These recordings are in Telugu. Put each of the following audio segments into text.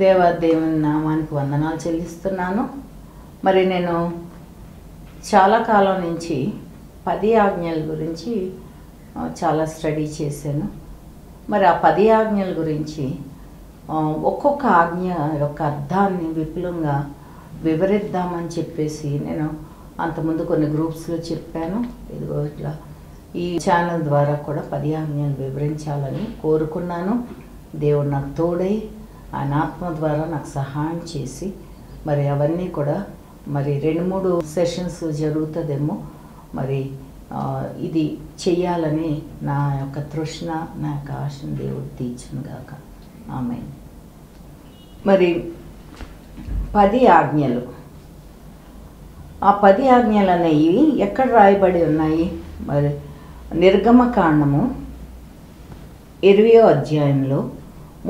దేవుని నామానికి వందనాలు చెల్లిస్తున్నాను. మరి నేను చాలా కాలం నుంచి 10 ఆజ్ఞల గురించి చాలా స్టడీ చేశాను. మరి ఆ 10 ఆజ్ఞల గురించి ఒక్కొక్క ఆజ్ఞ యొక్క అర్థాన్ని విపులంగా వివరిద్దామని చెప్పేసి నేను అంతకుముందు కొన్ని గ్రూప్స్లో చెప్పాను. ఇదిగో ఇట్లా ఈ ఛానల్ ద్వారా కూడా 10 ఆజ్ఞలు వివరించాలని కోరుకున్నాను. దేవుడు నాకు తోడై ఆయన ఆత్మ ద్వారా నాకు సహాయం చేసి మరి అవన్నీ కూడా మరి 2-3 సెషన్స్ జరుగుతుందేమో. మరి ఇది చెయ్యాలని నా యొక్క తృష్ణ, నా యొక్క ఆశను దేవుడు తీర్చును గాక. ఆమేన్. మరి 10 ఆజ్ఞలు, ఆ 10 ఆజ్ఞలు అనేవి ఎక్కడ రాయబడి ఉన్నాయి? మరి నిర్గమకాండము 20వ అధ్యాయంలో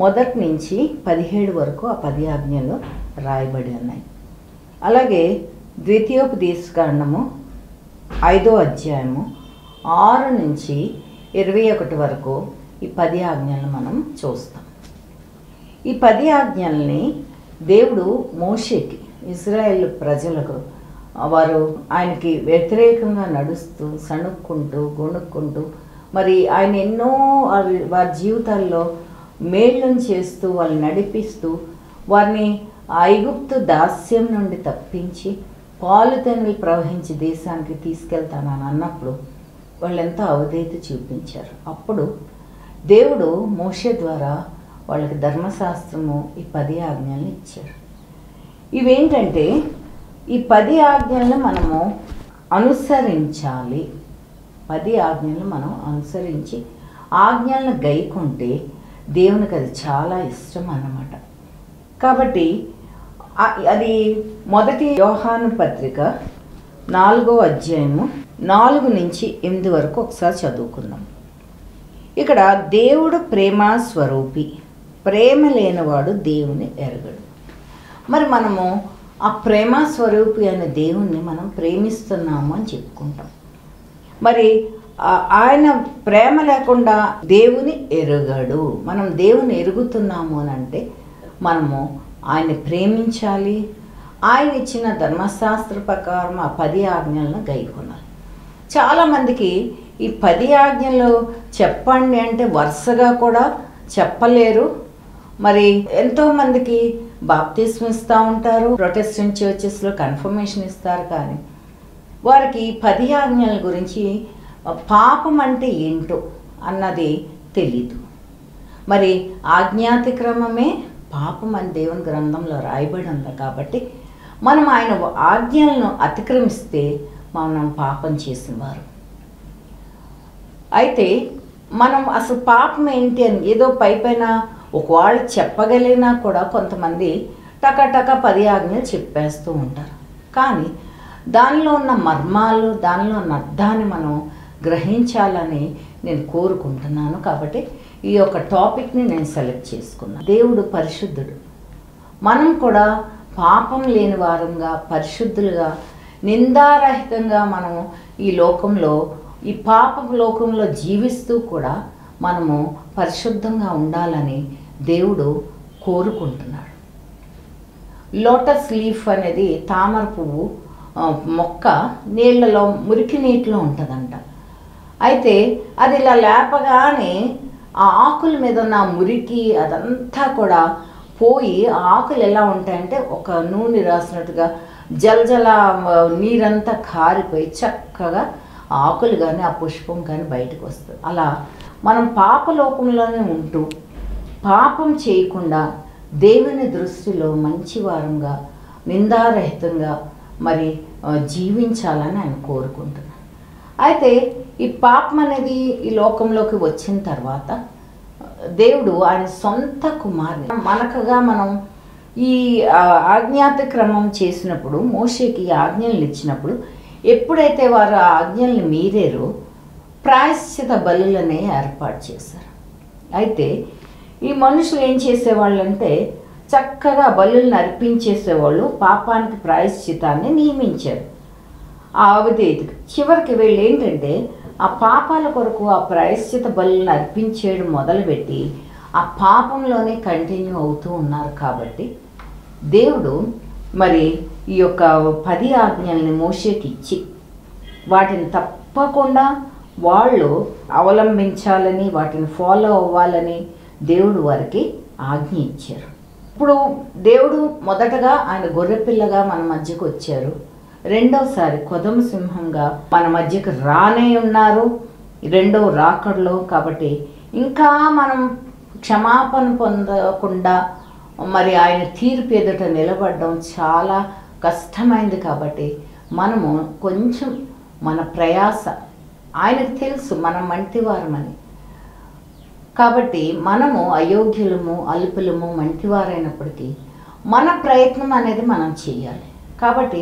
1 నుంచి 17 వరకు ఆ 10 ఆజ్ఞలు రాయబడి ఉన్నాయి. అలాగే ద్వితీయోపదేశకాండము 5వ అధ్యాయము 6 నుంచి 21 వరకు ఈ 10 ఆజ్ఞలను మనం చూస్తాం. ఈ 10 ఆజ్ఞల్ని దేవుడు మోషేకి, ఇజ్రాయేల్ ప్రజలకు, వారు ఆయనకి వ్యతిరేకంగా నడుస్తూ సణుక్కుంటూ గొణుక్కుంటూ మరి ఆయన ఎన్నో వారి జీవితాల్లో మేళ్ళను చేస్తూ వాళ్ళని నడిపిస్తూ వారిని ఐగుప్తు దాస్యం నుండి తప్పించి పాలు తేనెలు ప్రవహించి దేశానికి తీసుకెళ్తానని అన్నప్పుడు వాళ్ళు ఎంతో అవధేయత చూపించారు. అప్పుడు దేవుడు మోషే ద్వారా వాళ్ళకి ధర్మశాస్త్రము ఈ 10 ఆజ్ఞలను ఇచ్చారు. ఇవేంటంటే ఈ 10 ఆజ్ఞలను మనము అనుసరించాలి. 10 ఆజ్ఞలను మనం అనుసరించి ఆజ్ఞలను గైకుంటే దేవునికి అది చాలా ఇష్టం అన్నమాట. కాబట్టి అది మొదటి యోహాను పత్రిక 4వ అధ్యాయము 4 నుంచి 8 వరకు ఒకసారి చదువుకుందాం. ఇక్కడ దేవుడు ప్రేమ స్వరూపి, ప్రేమ లేనివాడు దేవుని ఎరగడు. మరి మనము ఆ ప్రేమ స్వరూపి అనే దేవుణ్ణి మనం ప్రేమిస్తున్నాము అని చెప్పుకుంటాం. మరి ఆయన ప్రేమ లేకుండా దేవుని ఎరుగడు. మనం దేవుని ఎరుగుతున్నాము అని అంటే మనము ఆయన ప్రేమించాలి. ఆయన ఇచ్చిన ధర్మశాస్త్ర ప్రకారం ఆ 10 ఆజ్ఞలను గైకొనాలి. చాలామందికి ఈ 10 ఆజ్ఞలు చెప్పండి అంటే వరుసగా కూడా చెప్పలేరు. మరి ఎంతోమందికి బాప్తిస్మం ఇస్తూ ఉంటారు, ప్రొటెస్టెంట్ చర్చెస్లో కన్ఫర్మేషన్ ఇస్తారు. కానీ వారికి 10 ఆజ్ఞల గురించి పాపం అంటే ఏంటో అన్నది తెలీదు. మరి ఆజ్ఞాతిక్రమమే పాపం అని దేవుని గ్రంథంలో రాయబడి ఉంది. కాబట్టి మనం ఆయన ఆజ్ఞలను అతిక్రమిస్తే మనం పాపం చేసినవారు. అయితే మనం అసలు పాపం ఏంటి అని ఏదో పైపైన ఒకవేళ చెప్పగలిగినా కూడా కొంతమంది టకటక 10 ఆజ్ఞలు చెప్పేస్తూ ఉంటారు. కానీ దానిలో ఉన్న మర్మాలు, దానిలో ఉన్న అర్థాన్ని మనం గ్రహించాలని నేను కోరుకుంటున్నాను. కాబట్టి ఈ యొక్క టాపిక్ని నేను సెలెక్ట్ చేసుకున్నాను. దేవుడు పరిశుద్ధుడు. మనం కూడా పాపం లేని వారంగా, పరిశుద్ధులుగా, నిందారహితంగా మనము ఈ లోకంలో, ఈ పాప లోకంలో జీవిస్తూ కూడా మనము పరిశుద్ధంగా ఉండాలని దేవుడు కోరుకుంటున్నాడు. లోటస్ లీఫ్ అనేది తామర పువ్వు మొక్క నీళ్ళలో, మురికి నీటిలో ఉంటుందంట. అయితే అది ఇలా లేపగానే ఆ ఆకుల మీద ఉన్న మురికి అదంతా కూడా పోయి ఆ ఆకులు ఎలా ఉంటాయంటే ఒక నూనె రాసినట్టుగా జలజల నీరంతా కారిపోయి చక్కగా ఆకులు కానీ ఆ పుష్పం కానీ బయటకు వస్తుంది. అలా మనం పాపలోకంలోనే ఉంటూ పాపం చేయకుండా దేవుని దృష్టిలో మంచివారంగా, నిందారహితంగా మరి జీవించాలని ఆయన కోరుకుంటున్నాను. అయితే ఈ పాపం అనేది ఈ లోకంలోకి వచ్చిన తర్వాత దేవుడు ఆయన సొంత కుమారుని మనకుగా మనం ఈ ఆజ్ఞాతిక్రమం చేసినప్పుడు, మోషేకి ఈ ఆజ్ఞలు ఇచ్చినప్పుడు ఎప్పుడైతే వారు ఆ ఆజ్ఞల్ని మీరారో ప్రాయశ్చిత బలులనే ఏర్పాటు చేశారు. అయితే ఈ మనుషులు ఏం చేసేవాళ్ళంటే చక్కగా బలులను అర్పించేసేవాళ్ళు, పాపానికి ప్రాయశ్చితాన్ని నియమించారు. ఆ అవధేయతకి చివరికి వీళ్ళు ఏంటంటే ఆ పాపాల కొరకు ఆ ప్రాయశ్చిత బలులను అర్పించేయడం మొదలుపెట్టి ఆ పాపంలోనే కంటిన్యూ అవుతూ ఉన్నారు. కాబట్టి దేవుడు మరి ఈ యొక్క 10 ఆజ్ఞల్ని మోషేకి ఇచ్చి వాటిని తప్పకుండా వాళ్ళు అవలంబించాలని, వాటిని ఫాలో అవ్వాలని దేవుడు వారికి ఆజ్ఞ ఇచ్చారు. ఇప్పుడు దేవుడు మొదటగా ఆయన గొర్రెపిల్లగా మన మధ్యకు వచ్చారు. రెండోసారి కొదమ సింహంగా మన మధ్యకు రానే ఉన్నారు రెండవ రాకడలో. కాబట్టి ఇంకా మనం క్షమాపణ పొందకుండా మరి ఆయన తీర్పు ఎదుట నిలబడడం చాలా కష్టమైంది. కాబట్టి మనము కొంచెం మన ప్రయాస, ఆయనకు తెలుసు మనం మంటివారమని. కాబట్టి మనము అయోగ్యులము, అల్పులము, మంటివారైనప్పటికీ మన ప్రయత్నం అనేది మనం చేయాలి. కాబట్టి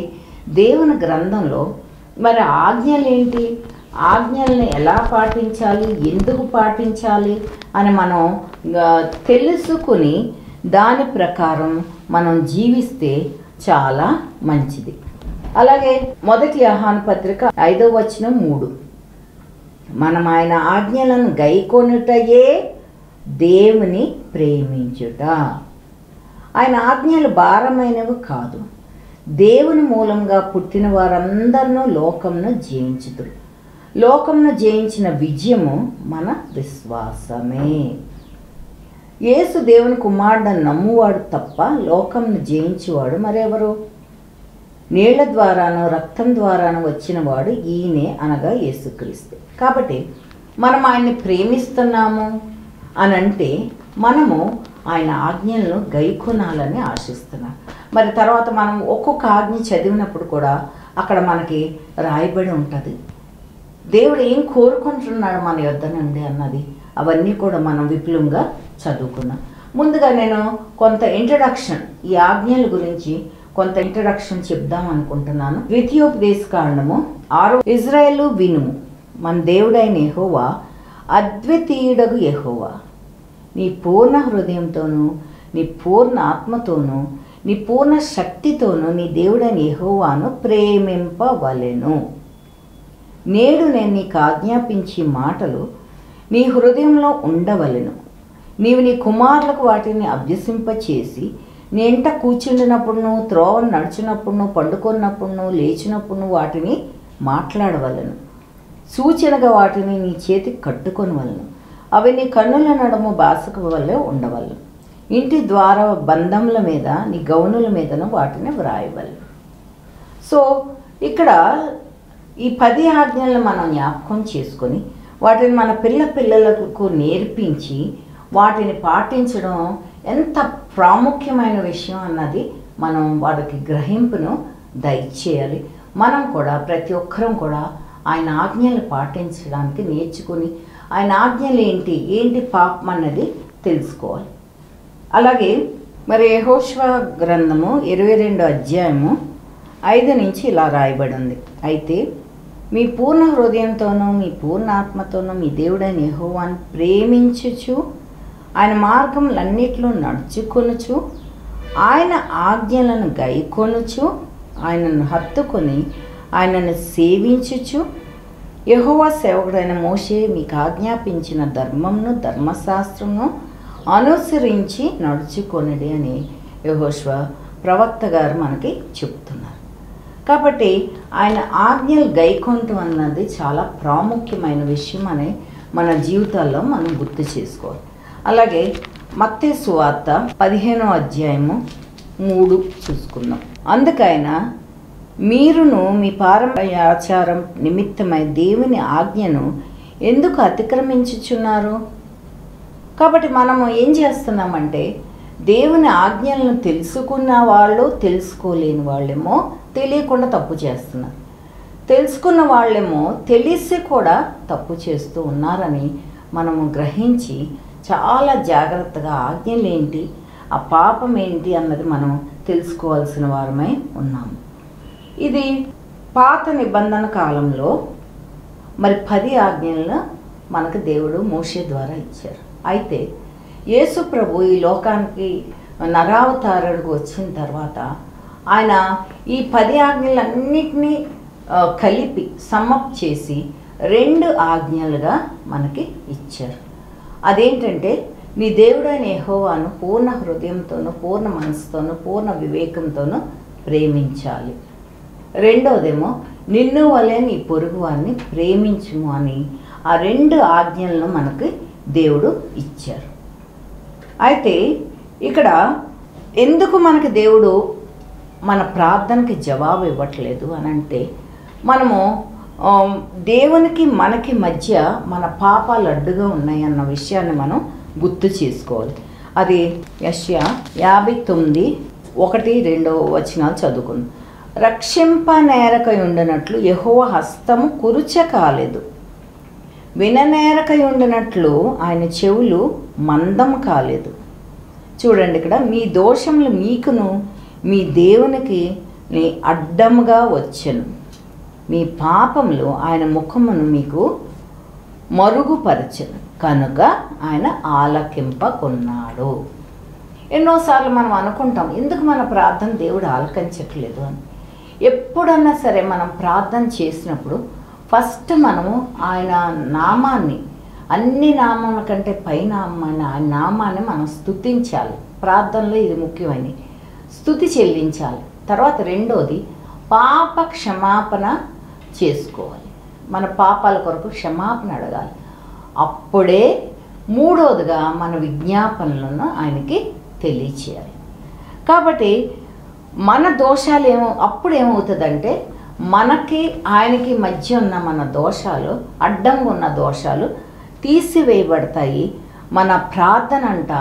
దేవుని గ్రంథంలో మరి ఆజ్ఞలేంటి, ఆజ్ఞల్ని ఎలా పాటించాలి, ఎందుకు పాటించాలి అని మనం తెలుసుకుని దాని ప్రకారం మనం జీవిస్తే చాలా మంచిది. అలాగే 1 యోహాను పత్రిక 5వ వచనం 3, మనం ఆయన ఆజ్ఞలను గైకొనుటయే దేవుని ప్రేమించుట. ఆయన ఆజ్ఞలు భారమైనవి కాదు. దేవుని మూలంగా పుట్టిన వారందరినూ లోకంను జయించుదురు. లోకంను జయించిన విజయము మన విశ్వాసమే. యేసు దేవుని కుమారుడని నమ్మువాడు తప్ప లోకంను జయించువాడు మరెవరు? నీళ్ల ద్వారానో రక్తం ద్వారానో వచ్చినవాడు ఈయనే, అనగా యేసుక్రీస్తు. కాబట్టి మనం ఆయన్ని ప్రేమిస్తున్నాము అని అంటే మనము ఆయన ఆజ్ఞలను గైకొనాలని ఆశిస్తున్నాం. మరి తర్వాత మనం ఒక్కొక్క ఆజ్ఞ చదివినప్పుడు కూడా అక్కడ మనకి రాయబడి ఉంటుంది దేవుడు ఏం కోరుకుంటున్నాడు మన యొద్ద నుండి అన్నది. అవన్నీ కూడా మనం విపులంగా చదువుకున్నాం. ముందుగా నేను కొంత ఇంట్రడక్షన్, ఈ ఆజ్ఞల గురించి కొంత ఇంట్రడక్షన్ చెప్దాం అనుకుంటున్నాను. ద్వితీయోపదేశకాండము 6, ఇజ్రాయేలు వినుము, మన దేవుడైన యెహోవా అద్వితీయుడగు యెహోవా, నీ పూర్ణ హృదయంతోనూ, నీ పూర్ణ ఆత్మతోనూ, నీ పూర్ణ శక్తితోనూ నీ దేవుడైన యెహోవాను ప్రేమింపవలెను. నేడు నేను నీకు ఆజ్ఞాపించే మాటలు నీ హృదయంలో ఉండవలెను. నీవు నీ కుమారులకు వాటిని అభ్యసింపచేసి నీ ఇంట కూర్చుండినప్పుడును, త్రోవను నడిచినప్పుడును, పండుకున్నప్పుడును, లేచినప్పుడును వాటిని మాట్లాడవలను. సూచనగా వాటిని నీ చేతికి కట్టుకొనవలను. అవి నీ కన్నుల నడుము బాసక వల్లే ఉండవలను. ఇంటి ద్వార బంధముల మీద, నీ గౌనుల మీదను వాటిని వ్రాయవలను. సో ఇక్కడ ఈ 10 ఆజ్ఞలను మనం జ్ఞాపకం చేసుకొని వాటిని మన పిల్లలకు నేర్పించి వాటిని పాటించడం ఎంత ప్రాముఖ్యమైన విషయం అన్నది మనం వారికి గ్రహింపును దయచేయాలి. మనం కూడా ప్రతి ఒక్కరం కూడా ఆయన ఆజ్ఞలు పాటించడానికి నేర్చుకుని ఆయన ఆజ్ఞలు ఏంటి పాపం అన్నది తెలుసుకోవాలి. అలాగే మరి యెహోషువ గ్రంథము 22వ అధ్యాయము 5 నుంచి ఇలా రాయబడి ఉంది. అయితే మీ పూర్ణ హృదయంతోనూ, మీ పూర్ణ ఆత్మతోనూ మీ దేవుడైన యెహోవాను ప్రేమించుచు, ఆయన మార్గములన్నిట్లో నడుచుకొనుచు, ఆయన ఆజ్ఞలను గైకొనుచు, ఆయనను హత్తుకొని ఆయనను సేవించుచు, యెహోవా సేవకుడైన మోషే మీకు ఆజ్ఞాపించిన ధర్మమును, ధర్మశాస్త్రమును అనుసరించి నడుచుకొనుడి అని యెహోషువ ప్రవక్త గారు మనకి చెప్తున్నారు. కాబట్టి ఆయన ఆజ్ఞలు గైకొనటం అన్నది చాలా ప్రాముఖ్యమైన విషయం అని మన జీవితాల్లో మనం గుర్తు చేసుకోవాలి. అలాగే మత్తయి సువార్త 15వ అధ్యాయము 3 చూసుకుందాం. అందుకైన మీరును మీ పారంపర్య ఆచారం నిమిత్తమై దేవుని ఆజ్ఞను ఎందుకు అతిక్రమించుచున్నారు? కాబట్టి మనము ఏం చేస్తున్నామంటే దేవుని ఆజ్ఞలను తెలుసుకున్న వాళ్ళు, తెలుసుకోలేని వాళ్ళేమో తెలియకుండా తప్పు చేస్తున్నారు. తెలుసుకున్న వాళ్ళేమో తెలిసి కూడా తప్పు చేస్తూ ఉన్నారని మనము గ్రహించి చాలా జాగ్రత్తగా ఆజ్ఞలు ఏంటి, ఆ పాపం ఏంటి అన్నది మనం తెలుసుకోవాల్సిన వారమై ఉన్నాము. ఇది పాత నిబంధన కాలంలో మరి 10 ఆజ్ఞలను మనకు దేవుడు మోషే ద్వారా ఇచ్చారు. అయితే యేసు ప్రభు ఈ లోకానికి నరావతారుడికి వచ్చిన తర్వాత ఆయన ఈ 10 ఆజ్ఞలన్నిటినీ కలిపి సమ్మప్ చేసి 2 ఆజ్ఞలుగా మనకి ఇచ్చారు. అదేంటంటే నీ దేవుడైన యెహోవాను పూర్ణ హృదయంతోనూ, పూర్ణ మనసుతోనూ, పూర్ణ వివేకంతోనూ ప్రేమించాలి. రెండవదేమో నిన్ను వలె నీ పొరుగు వారిని ప్రేమించుము అని ఆ 2 ఆజ్ఞలను మనకి దేవుడు ఇచ్చారు. అయితే ఇక్కడ ఎందుకు మనకి దేవుడు మన ప్రార్థనకి జవాబు ఇవ్వట్లేదు అని అంటే, మనము దేవునికి మనకి మధ్య మన పాపాలు అడ్డుగా ఉన్నాయి అన్న విషయాన్ని మనం గుర్తు చేసుకోవాలి. అది యెషయా 59:1-2 చదువుకుంది. రక్షింపనేరకై ఉండినట్లు యెహోవా హస్తము కురుచ కాలేదు, విననేరకై ఉండినట్లు ఆయన చెవులు మందం కాలేదు. చూడండి, ఇక్కడ మీ దోషములు మీకును మీ దేవునికి అడ్డముగా వచ్చెను, మీ పాపములు ఆయన ముఖమును మీకు మరుగుపరచెను కనుక ఆయన ఆలకింపకున్నాడు. ఎన్నోసార్లు మనం అనుకుంటాం, ఎందుకు మన ప్రార్థన దేవుడు ఆలకించట్లేదు అని. ఎప్పుడన్నా సరే మనం ప్రార్థన చేసినప్పుడు ఫస్ట్ మనము ఆయన నామాన్ని, అన్ని నామాల కంటే పై నామాన్ని, ఆయన నామాన్ని మనం స్తుతించాలి. ప్రార్థనలో ఇది ముఖ్యమైనది, స్తుతి చెల్లించాలి. తర్వాత రెండోది పాప క్షమాపణ చేసుకోవాలి, మన పాపాల కొరకు క్షమాపణ అడగాలి. అప్పుడే మూడోదిగా మన విజ్ఞాపనలను ఆయనకి తెలియచేయాలి. కాబట్టి మన దోషాలు అప్పుడు ఏమవుతుందంటే, మనకి ఆయనకి మధ్య ఉన్న మన దోషాలు, అడ్డంగా ఉన్న దోషాలు తీసివేయబడతాయి. మన ప్రార్థన అంట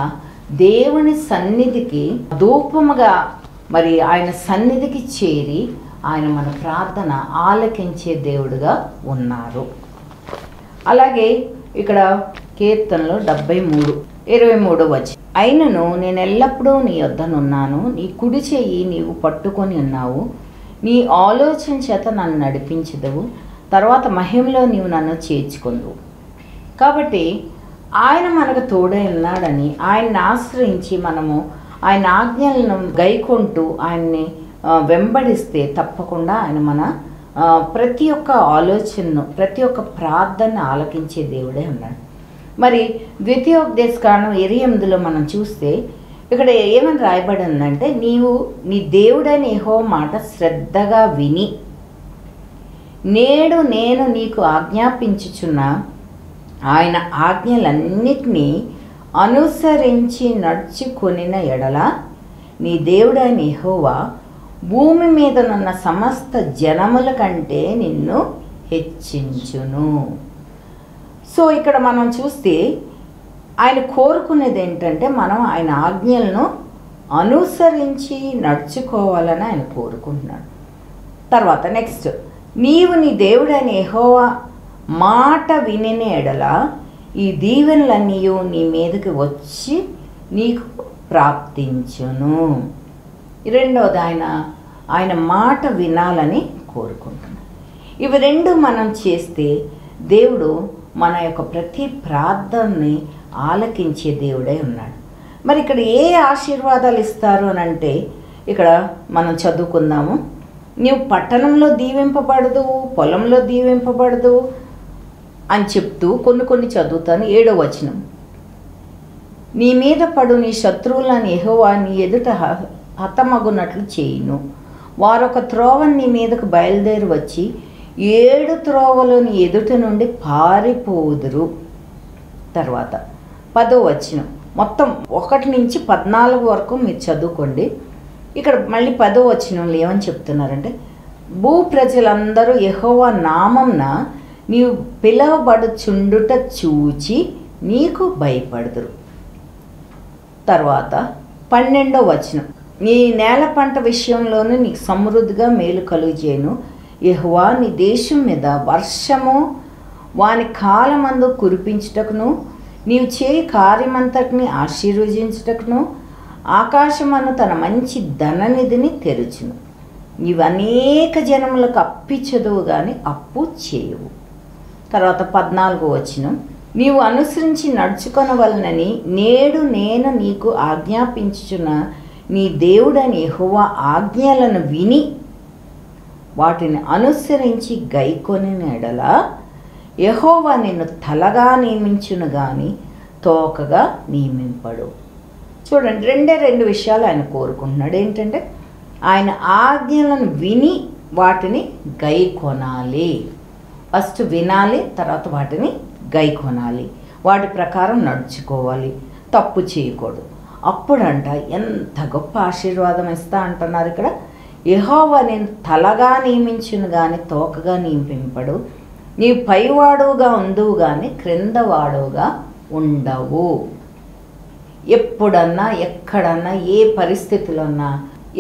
దేవుని సన్నిధికి ధూపముగా మరి ఆయన సన్నిధికి చేరి ఆయన మన ప్రార్థన ఆలకించే దేవుడుగా ఉన్నారు. అలాగే ఇక్కడ కీర్తనలో 73:23 అయినను నేను ఎల్లప్పుడూ నీ యొద్దనున్నాను, నీ కుడి చెయ్యి నీవు పట్టుకొని ఉన్నావు, నీ ఆలోచన చేత నన్ను నడిపించదవు, తర్వాత మహిమలో నీవు నన్ను చేర్చుకొందువు. కాబట్టి ఆయన మనకు తోడై ఉన్నాడని ఆయన్ని ఆశ్రయించి మనము ఆయన ఆజ్ఞలను గైకొంటూ ఆయన్ని వెంబడిస్తే తప్పకుండా ఆయన మన ప్రతి ఒక్క ఆలోచనను, ప్రతి ఒక్క ప్రార్థన ఆలకించే దేవుడే ఉన్నాడు. మరి ద్వితీయోపదేశకాండం 28 మనం చూస్తే ఇక్కడ ఏమని రాయబడి ఉందంటే, నీవు నీ దేవుడైన యెహోవా మాట శ్రద్ధగా విని నేడు నేను నీకు ఆజ్ఞాపించుచున్న ఆయన ఆజ్ఞలన్నిటినీ అనుసరించి నడుచుకొనిన ఎడల నీ దేవుడైన యెహోవా భూమి మీదనున్న సమస్త జనముల కంటే నిన్ను హెచ్చించును. సో ఇక్కడ మనం చూస్తే ఆయన కోరుకునేది ఏంటంటే, మనం ఆయన ఆజ్ఞలను అనుసరించి నడుచుకోవాలని ఆయన కోరుకుంటున్నాడు. తర్వాత నెక్స్ట్, నీవు నీ దేవుడైన యెహోవా మాట వినిన ఎడల ఈ దీవెనలన్నీ నీ మీదకి వచ్చి నీకు ప్రాప్తించును. రెండవది ఆయన మాట వినాలని కోరుకుంటున్నాడు. ఇవి రెండు మనం చేస్తే దేవుడు మన యొక్క ప్రతి ప్రార్థనని ఆలకించే దేవుడై ఉన్నాడు. మరి ఇక్కడ ఏ ఆశీర్వాదాలు ఇస్తారు అని అంటే, ఇక్కడ మనం చదువుకుందాము. నీవు పట్టణంలో దీవింపబడదు, పొలంలో దీవింపబడదు అని చెప్తూ కొన్ని చదువుతాను. 7వ వచనం, నీ మీద పడు నీ శత్రువులను యెహోవా నీ ఎదుట హతమగునట్లు చేయును, వారొక త్రోవని నీ మీదకు బయలుదేరి వచ్చి 7 త్రోవలు నీ ఎదుట నుండి పారిపోదురు. తర్వాత 10వ వచనం, మొత్తం 1 నుంచి 14 వరకు మీరు చదువుకోండి. ఇక్కడ మళ్ళీ 10వ వచనంలో ఏమని చెప్తున్నారంటే, భూ ప్రజలందరూ యెహోవా నామంన నీవు పిలువబడుచుండుట చూచి నీకు భయపడుదురు. తర్వాత 12వ వచనం, నీ నేల పంట విషయంలోనూ నీకు సమృద్ధిగా మేలు కలుగజేయును, యెహోవా నీ దేశం మీద వర్షము వాని కాలమందు కురిపించుటకును, నీవు చేయి కార్యమంతటిని ఆశీర్వదించుటకును ఆకాశమను తన మంచి ధననిధిని తెరుచును, నీవు అనేక జనములకు అప్పిచ్చదువు కానీ అప్పు చేయవు. తర్వాత 14వ వచనం, నీవు అనుసరించి నడుచుకొనవలనని నేడు నేను నీకు ఆజ్ఞాపించుచున్న నీ దేవుడని యెహోవా ఆజ్ఞలను విని వాటిని అనుసరించి గైకొని ఎడల యెహోవా నిన్ను తలగా నియమించును గాని తోకగా నియమింపడు. చూడండి, రెండు విషయాలు ఆయన కోరుకుంటున్నాడు. ఏంటంటే ఆయన ఆజ్ఞలను విని వాటిని గైకొనాలి. ఫస్ట్ వినాలి, తర్వాత వాటిని గైకొనాలి, వాటి ప్రకారం నడుచుకోవాలి, తప్పు చేయకూడదు. అప్పుడంట ఎంత గొప్ప ఆశీర్వాదం ఇస్తా అంటున్నారు ఇక్కడ. యెహోవా నేను తలగా నియమించును కానీ తోకగా నియమింపడు, నీవు పైవాడుగా ఉందువు కానీ క్రిందవాడుగా ఉండవు. ఎప్పుడన్నా ఎక్కడన్నా ఏ పరిస్థితిలో ఉన్నా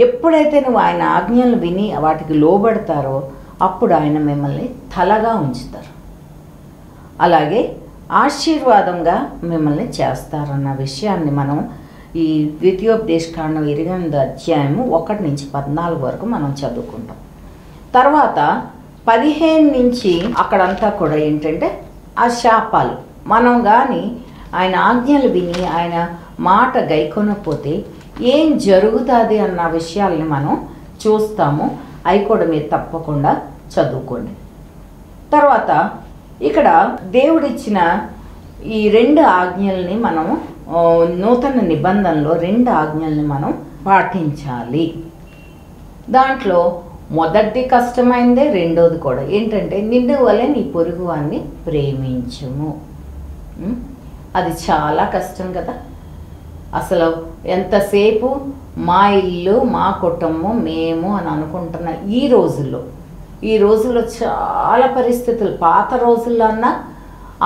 ఎప్పుడైతే నువ్వు ఆయన ఆజ్ఞలు విని వాటికి లోబడతారో అప్పుడు ఆయన మిమ్మల్ని తలగా ఉంచుతారు, అలాగే ఆశీర్వాదంగా మిమ్మల్ని చేస్తారన్న విషయాన్ని మనం ఈ ద్వితీయోపదేశకాండం 8వ అధ్యాయము 1 నుంచి 14 వరకు మనం చదువుకుంటాం. తర్వాత 15 నుంచి అక్కడంతా కూడా ఏంటంటే ఆ శాపాలు. మనం కానీ ఆయన ఆజ్ఞలు విని ఆయన మాట గైకొనకపోతే ఏం జరుగుతుంది అన్న విషయాల్ని మనం చూస్తాము. అవి కూడా మీరు తప్పకుండా చదువుకోండి. తర్వాత ఇక్కడ దేవుడిచ్చిన ఈ 2 ఆజ్ఞల్ని మనం నూతన నిబంధనలో 2 ఆజ్ఞల్ని మనం పాటించాలి. దాంట్లో మొదటి కష్టమైందే, రెండోది కూడా ఏంటంటే నిన్ను వలె నీ పొరుగు వారిని ప్రేమించుము. అది చాలా కష్టం కదా. అసలు ఎంతసేపు మా ఇల్లు మా కుటుంబం మేము అని అనుకుంటున్న ఈ రోజుల్లో చాలా పరిస్థితులు, పాత రోజుల్లో అన్నా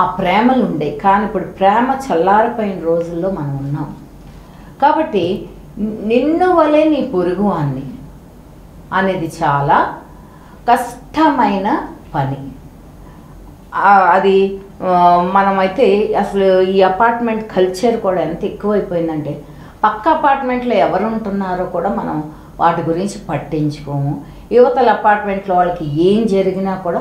ఆ ప్రేమలు ఉండే, కానీ ఇప్పుడు ప్రేమ చల్లారిపోయిన రోజుల్లో మనం ఉన్నాం. కాబట్టి నిన్ను వలె నీ పొరుగువాన్ని అనేది చాలా కష్టమైన పని. అది మనమైతే అసలు ఈ అపార్ట్మెంట్ కల్చర్ కూడా ఎంత ఎక్కువైపోయిందంటే పక్క అపార్ట్మెంట్లో ఎవరు ఉంటున్నారో కూడా మనం వాటి గురించి పట్టించుకోము. యువతల అపార్ట్మెంట్లో వాళ్ళకి ఏం జరిగినా కూడా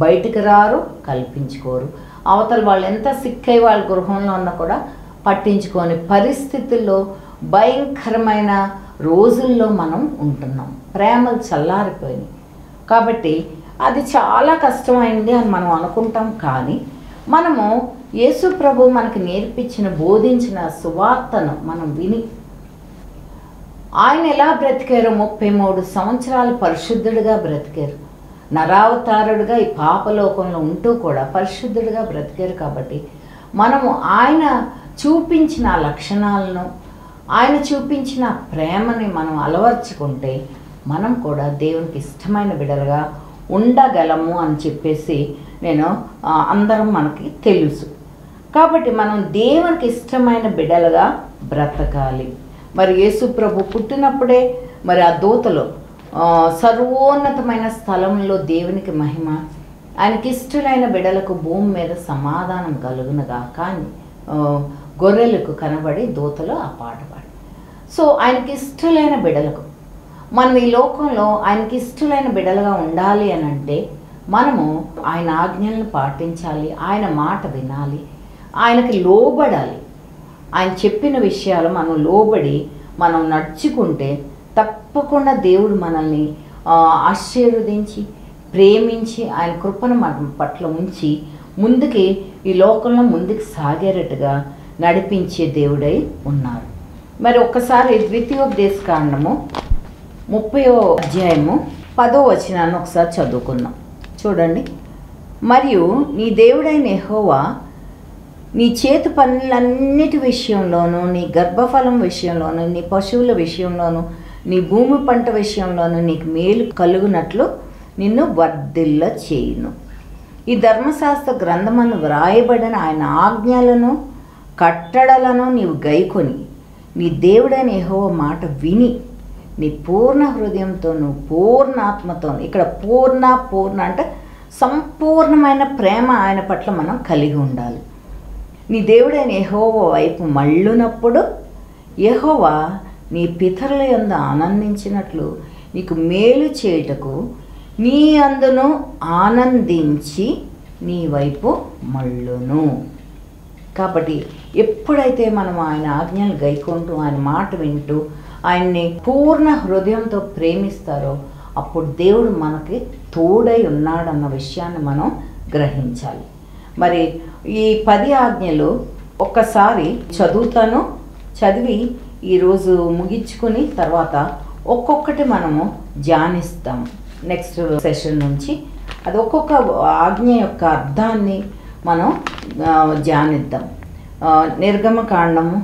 బయటికి రారు, కల్పించుకోరు. అవతల వాళ్ళు ఎంత సిక్కై వాళ్ళ గృహంలో ఉన్నా కూడా పట్టించుకోని పరిస్థితుల్లో భయంకరమైన రోజుల్లో మనం ఉంటున్నాం. ప్రేమలు చల్లారిపోయినాయి. కాబట్టి అది చాలా కష్టమైంది అని మనం అనుకుంటాం. కానీ మనము యేసు ప్రభు మనకు నేర్పించిన బోధించిన సువార్తను మనం విని ఆయన ఎలా బ్రతికారో 33 సంవత్సరాలు పరిశుద్ధుడిగా బ్రతికారు. నరావతారుడిగా ఈ పాపలోకంలో ఉంటూ కూడా పరిశుద్ధుడిగా బ్రతికారు. కాబట్టి మనము ఆయన చూపించిన లక్షణాలను, ఆయన చూపించిన ప్రేమని మనం అలవర్చుకుంటే మనం కూడా దేవునికి ఇష్టమైన బిడ్డలుగా ఉండగలము అని చెప్పేసి అందరం మనకి తెలుసు. కాబట్టి మనం దేవునికి ఇష్టమైన బిడ్డలుగా బ్రతకాలి. మరి యేసు ప్రభు పుట్టినప్పుడే మరి ఆ దూతలో సర్వోన్నతమైన స్థలంలో దేవునికి మహిమ, ఆయనకి ఇష్టమైన బిడ్డలకు భూమి మీద సమాధానం కలుగునుగా కానీ గొర్రెలకు కనబడి దూతలో ఆ పాట పాడి. సో ఆయనకి ఇష్టమైన బిడ్డలకు మనం ఈ లోకంలో ఆయనకి ఇష్టమైన బిడ్డలుగా ఉండాలి అని అంటే మనము ఆయన ఆజ్ఞలను పాటించాలి, ఆయన మాట వినాలి, ఆయనకి లోబడాలి. ఆయన చెప్పిన విషయాలు మనం లోబడి మనం నడుచుకుంటే తప్పకుండా దేవుడు మనల్ని ఆశీర్వదించి ప్రేమించి ఆయన కృపను మన పట్ల ఉంచి ముందుకి ఈ లోకంలో ముందుకు సాగేటట్టుగా నడిపించే దేవుడై ఉన్నారు. మరి ఒక్కసారి ద్వితీయోపదేశకాండము 30వ అధ్యాయము 10వ వచనాన్ని ఒకసారి చదువుకుందాం. చూడండి. మరియు నీ దేవుడైన యెహోవా నీ చేతి పనులన్నిటి విషయంలోనూ, నీ గర్భఫలం విషయంలోనూ, నీ పశువుల విషయంలోనూ, నీ భూమి పంట విషయంలోనూ నీకు మేలు కలుగునట్లు నిన్ను వర్ధిల్ల చేయును. ఈ ధర్మశాస్త్ర గ్రంథమును వ్రాయబడిన ఆయన ఆజ్ఞలను కట్టడలను నీవు గైకొని నీ దేవుడైన యెహోవా మాట విని నీ పూర్ణ హృదయంతోనూ పూర్ణాత్మతోనూ, ఇక్కడ పూర్ణ అంటే సంపూర్ణమైన ప్రేమ ఆయన పట్ల మనం కలిగి ఉండాలి. నీ దేవుడైన యెహోవా వైపు మళ్ళునప్పుడు యెహోవా నీ పితరుల యందు ఆనందించినట్లు నీకు మేలు చేయుటకు నీ అందును ఆనందించి నీ వైపు మళ్ళును. కాబట్టి ఎప్పుడైతే మనం ఆయన ఆజ్ఞలు గైకుంటూ ఆయన మాట వింటూ ఆయన్ని పూర్ణ హృదయంతో ప్రేమిస్తారో అప్పుడు దేవుడు మనకి తోడై ఉన్నాడన్న విషయాన్ని మనం గ్రహించాలి. మరి ఈ 10 ఆజ్ఞలు ఒక్కసారి చదువుతాను, చదివి ఈరోజు ముగించుకొని తర్వాత ఒక్కొక్కటి మనము ధ్యానిస్తాం. నెక్స్ట్ సెషన్ నుంచి అది ఒక్కొక్క ఆజ్ఞ యొక్క అర్థాన్ని మనం ధ్యానిద్దాం. నిర్గమకాండము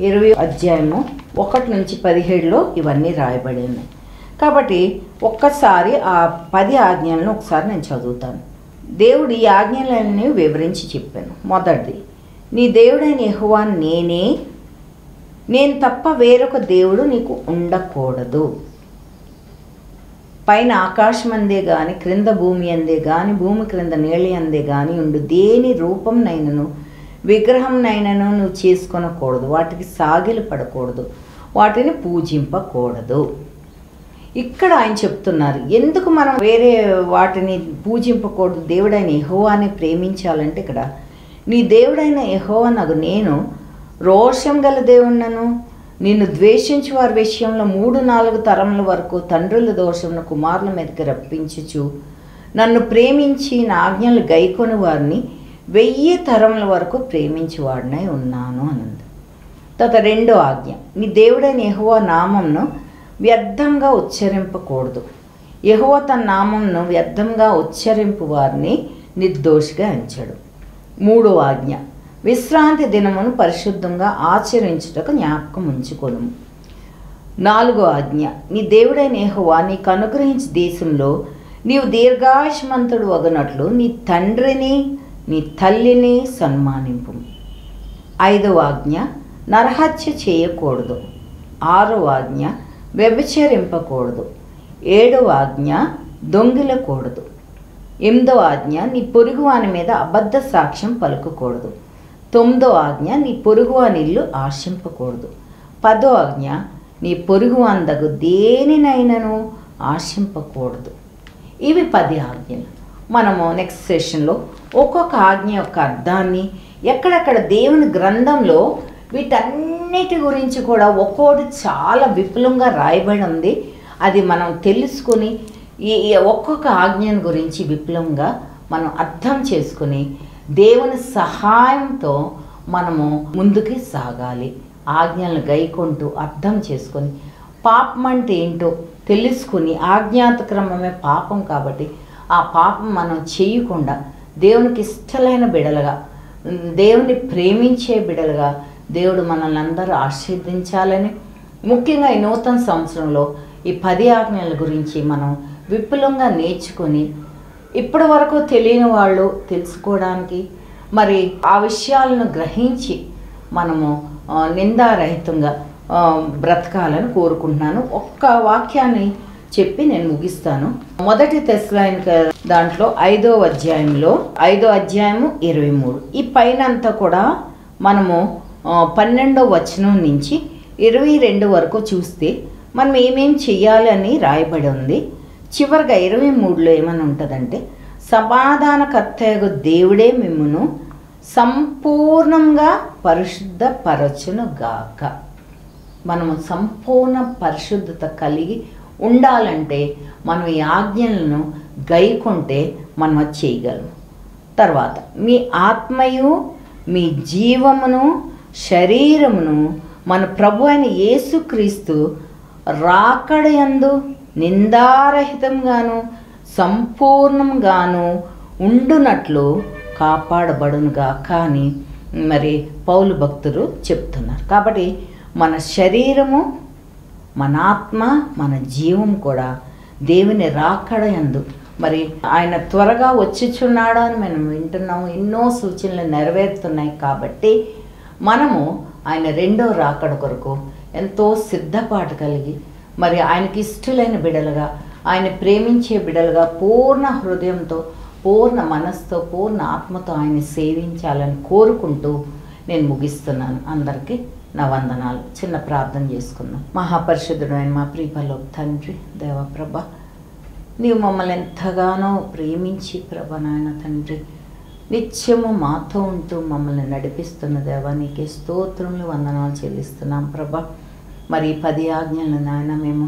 20 అధ్యాయము 1 నుంచి 17లో ఇవన్నీ రాయబడి ఉన్నాయి. కాబట్టి ఒక్కసారి ఆ 10 ఆజ్ఞలను ఒకసారి నేను చదువుతాను. దేవుడు ఈ ఆజ్ఞలన్నీ వివరించి చెప్పాను. మొదటిది, నీ దేవుడైన యెహోవా నేనే, నేను తప్ప వేరొక దేవుడు నీకు ఉండకూడదు. పైన ఆకాశం అందే గాని, క్రింద భూమి అందే గాని, భూమి క్రింద నీళ్ళ అందే గాని ఉండు దేని రూపంనైనను విగ్రహంనైనను నువ్వు చేసుకొనకూడదు. వాటికి సాగిలు పడకూడదు, వాటిని పూజింపకూడదు. ఇక్కడ ఆయన చెప్తున్నారు ఎందుకు మనం వేరే వాటిని పూజింపకూడదు, దేవుడైన యెహోవాని ప్రేమించాలంటే ఇక్కడ నీ దేవుడైన యెహోవానగు నేను రోషం గల దేవుణ్ణను, నిన్ను ద్వేషించు వారి విషయంలో 3-4 తరముల వరకు తండ్రుల దోషమును కుమారుల మీదకి రప్పించుచు నన్ను ప్రేమించి నా ఆజ్ఞలు గైకొని వారిని 1000 తరముల వరకు ప్రేమించేవాడినై ఉన్నాను అన్నది. తర్వాత 2వ ఆజ్ఞ, నీ దేవుడైన యెహోవా నామంను వ్యర్థంగా ఉచ్చరింపకూడదు. యెహోవా తన నామంను వ్యర్థంగా ఉచ్చరింపు వారిని నిర్దోషిగా ఎంచడు. 3వ ఆజ్ఞ, విశ్రాంతి దినమును పరిశుద్ధంగా ఆచరించుటకు జ్ఞాపకం ఉంచుకొనుము. 4వ ఆజ్ఞ, నీ దేవుడైన యెహోవా నీకు అనుగ్రహించే దేశంలో నీవు దీర్ఘాయుష్మంతుడు వగనట్లు నీ తండ్రిని నీ తల్లిని సన్మానింపు. 5వ ఆజ్ఞ, నరహత్య చేయకూడదు. 6వ ఆజ్ఞ, వ్యభిచరింపకూడదు. 7వ ఆజ్ఞ, దొంగిలకూడదు. 8వ ఆజ్ఞ, నీ పొరుగువాని మీద అబద్ధ సాక్ష్యం పలుకకూడదు. 9వ ఆజ్ఞ, నీ పొరుగువాని ఇల్లు ఆశింపకూడదు. 10వ ఆజ్ఞ, నీ పొరుగువాందగు దేనినైనను ఆశింపకూడదు. ఇవి 10 ఆజ్ఞలు. మనము నెక్స్ట్ సెషన్లో ఒక్కొక్క ఆజ్ఞ యొక్క అర్థాన్ని ఎక్కడెక్కడ దేవుని గ్రంథంలో వీటన్నిటి గురించి కూడా ఒక్కోటి చాలా విపులంగా రాయబడి ఉంది. అది మనం తెలుసుకొని ఈ ఒక్కొక్క ఆజ్ఞను గురించి విపులంగా మనం అర్థం చేసుకుని దేవుని సహాయంతో మనము ముందుకి సాగాలి. ఆజ్ఞలను గైకొంటూ అర్థం చేసుకొని పాపం అంటే ఏంటో తెలుసుకుని, ఆజ్ఞాతక్రమమే పాపం కాబట్టి ఆ పాపం మనం చేయకుండా దేవునికి ఇష్టమైన బిడలుగా, దేవుని ప్రేమించే బిడలుగా దేవుడు మనల్ని అందరూ ఆశీర్వదించాలని, ముఖ్యంగా ఈ నూతన సంవత్సరంలో ఈ 10 ఆజ్ఞల గురించి మనం విపులంగా నేర్చుకొని ఇప్పటి వరకు తెలియని వాళ్ళు తెలుసుకోవడానికి, మరి ఆ విషయాలను గ్రహించి మనము నిందారహితంగా బ్రతకాలని కోరుకుంటున్నాను. ఒక్క వాక్యాన్ని చెప్పి నేను ముగిస్తాను. మొదటి తెస్సలోనిక దాంట్లో 5వ అధ్యాయంలో 5వ అధ్యాయము 23 ఈ పైన అంతా కూడా మనము 12వ వచనం నుంచి 22 వరకు చూస్తే మనం ఏమేం చెయ్యాలి అని రాయబడి ఉంది. చివరిగా 23లో ఏమని ఉంటుందంటే, సమాధానకర్తయగు దేవుడే మిమ్మును సంపూర్ణంగా పరిశుద్ధపరచును గాక. మనము సంపూర్ణ పరిశుద్ధత కలిగి ఉండాలంటే మనం ఈ ఆజ్ఞలను గైకొంటే మనం అది చేయగలము. తర్వాత మీ ఆత్మయు మీ జీవమును శరీరమును మన ప్రభు అయిన యేసుక్రీస్తు రాకడయందు నిందారహితంగాను సంపూర్ణంగాను ఉండునట్లు కాపాడబడునుగా కానీ మరి పౌలు భక్తులు చెప్తున్నారు. కాబట్టి మన శరీరము, మన ఆత్మ, మన జీవం కూడా దేవుని రాకడయందు మరి ఆయన త్వరగా వచ్చుచున్నాడు అని మనం వింటున్నాము. ఎన్నో సూచనలు నెరవేరుతున్నాయి. కాబట్టి మనము ఆయన 2వ రాకడ కొరకు ఎంతో సిద్ధపాటు కలిగి మరి ఆయనకి ఇష్టలైన బిడలుగా, ఆయన ప్రేమించే బిడలుగా పూర్ణ హృదయంతో, పూర్ణ మనస్సుతో, పూర్ణ ఆత్మతో ఆయన సేవించాలని కోరుకుంటూ నేను ముగిస్తున్నాను. అందరికీ నా వందనాలు. చిన్న ప్రార్థన చేసుకుందాం. మహాపరిశుద్ధుడైన మా ప్రియపరలోక తండ్రి, దేవప్రభ, నీవు మమ్మల్ని ఎంతగానో ప్రేమించి ప్రభ నాయన తండ్రి నిత్యము మాతో ఉంటూ మమ్మల్ని నడిపిస్తున్న దేవా, నీకే స్తోత్రములు, వందనాలు చెల్లిస్తున్నాం ప్రభ. మరి 10 ఆజ్ఞలను నాయన మేము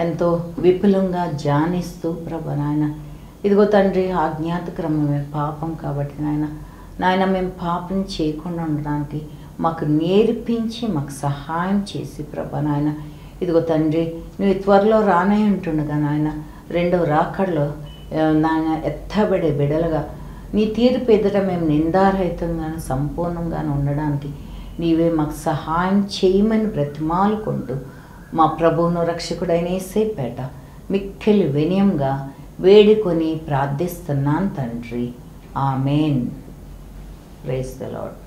ఎంతో విపులంగా ధ్యానిస్తూ ప్రభ నాయన, ఇదిగో తండ్రి ఆజ్ఞాత క్రమమే పాపం కాబట్టి నాయన నాయన మేము పాపం చేయకుండా ఉండడానికి మాకు నేర్పించి మాకు సహాయం చేసి ప్రభా నాయన. ఇదిగో తండ్రి, నువ్వు త్వరలో రానే ఉంటుండగా నాయన, రెండవ రాకడలో నాయన ఎత్తబడే బిడలుగా నీ తీర్పు ఎదుట మేము నిందారహితంగాను సంపూర్ణంగాను ఉండడానికి నీవే మాకు సహాయం చేయమని బ్రతిమాలుకుంటూ మా ప్రభువును రక్షకుడైన యేసయ్యపేట మిక్కిలి వినయంగా వేడుకొని ప్రార్థిస్తున్నాను తండ్రి. ఆమేన్. Praise the lord.